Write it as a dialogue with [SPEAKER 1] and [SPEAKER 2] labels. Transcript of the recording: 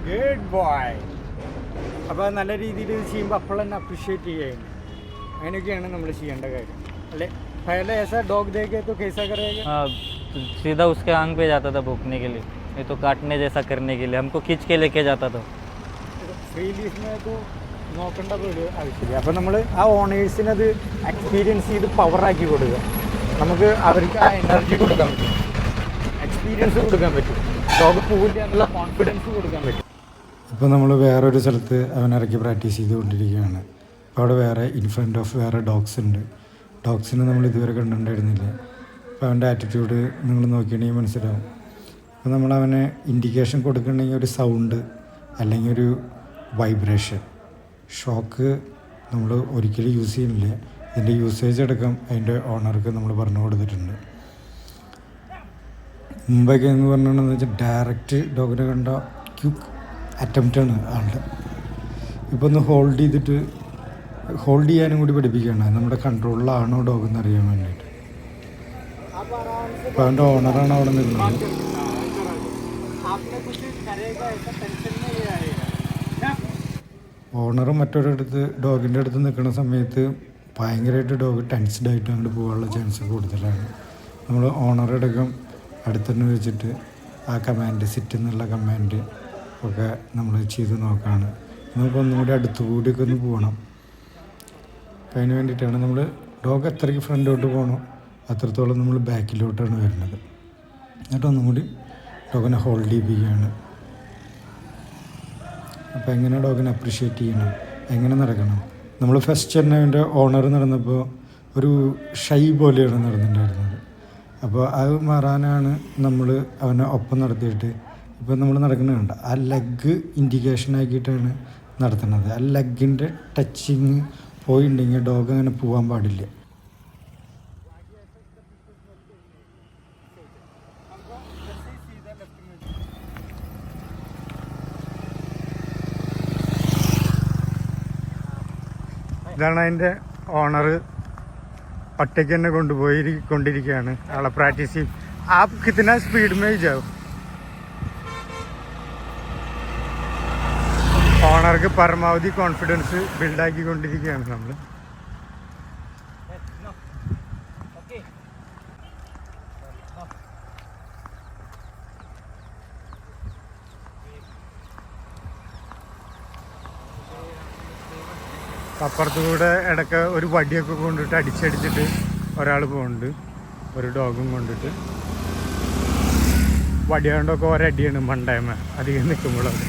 [SPEAKER 1] Good boy. അപ്പോൾ നല്ല രീതിയിൽ ഇത് ചെയ്യുമ്പോൾ അപ്പോൾ തന്നെ അപ്രീഷിയേറ്റ് ചെയ്യുകയാണ്. അങ്ങനെയൊക്കെയാണ് നമ്മൾ ചെയ്യേണ്ട കാര്യം അല്ലേ? पहले ऐसा डॉग देखे तो कैसा करेगा?
[SPEAKER 2] हाँ, सीधा उसके आंग पे जाता था भूखने के लिए, नहीं तो काटने जैसा करने के लिए हमको खींच के लेके जाता था.
[SPEAKER 1] ഫ്രീ ലീസിനകത്ത് നോക്കേണ്ട ഒരു ആവശ്യമില്ല. അപ്പോൾ നമ്മൾ ആ ഓണേഴ്സിനത് എക്സ്പീരിയൻസ് ചെയ്ത് പവറാക്കി കൊടുക്കുക. നമുക്ക് അവർക്ക് ആ എനർജി കൊടുക്കാൻ പറ്റും, എക്സ്പീരിയൻസ് കൊടുക്കാൻ പറ്റും, ഡോഗ് പോവില്ല എന്നുള്ള കോൺഫിഡൻസ് കൊടുക്കാൻ പറ്റും.
[SPEAKER 3] ഇപ്പോൾ നമ്മൾ വേറൊരു സ്ഥലത്ത് അവനിറക്കി പ്രാക്ടീസ് ചെയ്തുകൊണ്ടിരിക്കുകയാണ്. അപ്പോൾ അവിടെ വേറെ ഇൻ ഫ്രണ്ട് ഓഫ് വേറെ ഡോഗ്സ് ഉണ്ട്. ഡോഗ്സിനെ നമ്മൾ ഇതുവരെ കണ്ടിട്ടുണ്ടായിരുന്നില്ല. അപ്പോൾ അവൻ്റെ ആറ്റിറ്റ്യൂഡ് നിങ്ങൾ നോക്കിയിട്ടുണ്ടെങ്കിൽ മനസ്സിലാവും. അപ്പോൾ നമ്മൾ അവനെ ഇൻഡിക്കേഷൻ കൊടുക്കണമെങ്കിൽ ഒരു സൗണ്ട് അല്ലെങ്കിൽ ഒരു വൈബ്രേഷൻ, ഷോക്ക് നമ്മൾ ഒരിക്കലും യൂസ് ചെയ്യുന്നില്ല. ഇതിൻ്റെ യൂസേജ് അടക്കം അതിൻ്റെ ഓണർക്ക് നമ്മൾ പറഞ്ഞു കൊടുത്തിട്ടുണ്ട്. മുമ്പൊക്കെ എന്ന് പറഞ്ഞിട്ടുണ്ടെന്ന് വെച്ചാൽ ഡയറക്റ്റ് ഡോഗിനെ കണ്ട ക്യുക്ക് അറ്റംപ്റ്റാണ് ആളുടെ. ഇപ്പോൾ ഒന്ന് ഹോൾഡ് ചെയ്യാനും കൂടി പഠിപ്പിക്കുകയാണ്. നമ്മുടെ കൺട്രോളിലാണോ ഡോഗ് എന്ന് അറിയാൻ വേണ്ടിയിട്ട്. അപ്പോൾ അവൻ്റെ ഓണറാണ് അവിടെ നിൽക്കുന്നത്. ഓണർ മറ്റൊരിടത്ത് ഡോഗിൻ്റെ അടുത്ത് നിൽക്കുന്ന സമയത്ത് ഭയങ്കരമായിട്ട് ഡോഗ് ടെൻസ്ഡ് ആയിട്ട് അങ്ങോട്ട് പോകാനുള്ള ചാൻസ് കൂടുതലാണ്. നമ്മൾ ഓണറടക്കം അടുത്തന്നെ വെച്ചിട്ട് ആ കമാൻഡ്, സിറ്റ് എന്നുള്ള കമാൻഡ് ഒക്കെ നമ്മൾ ചെയ്ത് നോക്കുകയാണ്. നമുക്കൊന്നുകൂടി അടുത്തുകൂടിയൊക്കെ ഒന്ന് പോകണം. അപ്പോൾ അതിന് വേണ്ടിയിട്ടാണ് നമ്മൾ ഡോഗ് എത്രയ്ക്ക് ഫ്രണ്ടോട്ട് പോകണോ അത്രത്തോളം നമ്മൾ ബാക്കിലോട്ടാണ് വരുന്നത്. എന്നിട്ട് ഒന്നും കൂടി ഡോഗിനെ ഹോൾഡ് ചെയ്യിപ്പിക്കുകയാണ്. അപ്പോൾ എങ്ങനെ ഡോഗിനെ അപ്രിഷ്യേറ്റ് ചെയ്യണം, എങ്ങനെ നടക്കണം. നമ്മൾ ഫസ്റ്റ് തന്നെ അവൻ്റെ ഓണർ നടന്നപ്പോൾ ഒരു ഷൈ പോലെയാണ് നടന്നിട്ടുണ്ടായിരുന്നത്. അപ്പോൾ അത് മാറാനാണ് നമ്മൾ അവനെ ഒപ്പം നടത്തിയിട്ട് ഇപ്പോൾ നമ്മൾ നടക്കുന്നുണ്ട്. ആ ലെഗ് ഇൻഡിക്കേഷൻ ആക്കിയിട്ടാണ് നടത്തുന്നത്. ആ ലെഗിൻ്റെ ടച്ചിങ് പോയിട്ടുണ്ടെങ്കിൽ ഡോഗ് അങ്ങനെ പോകാൻ പാടില്ല.
[SPEAKER 1] ഇതാണ് അതിൻ്റെ ഓണർ. ഒറ്റയ്ക്ക് തന്നെ കൊണ്ടിരിക്കുകയാണ് ആളെ പ്രാക്ടീസ് ചെയ്യും. आप कितना स्पीड में ही जाओ. ഓണർക്ക് പരമാവധി കോൺഫിഡൻസ് ബിൽഡാക്കിക്കൊണ്ടിരിക്കുകയാണ് നമ്മൾ. അപ്പുറത്തുകൂടെ ഇടയ്ക്ക് ഒരു വടിയൊക്കെ കൊണ്ടിട്ട് അടിച്ചടിച്ചിട്ട് ഒരാൾ പോകുന്നുണ്ട്, ഒരു ഡോഗും കൊണ്ടിട്ട്. വടി കൊണ്ടൊക്കെ ഒരടിയാണ് മണ്ടയമ അധികം നിൽക്കുമ്പോഴത്.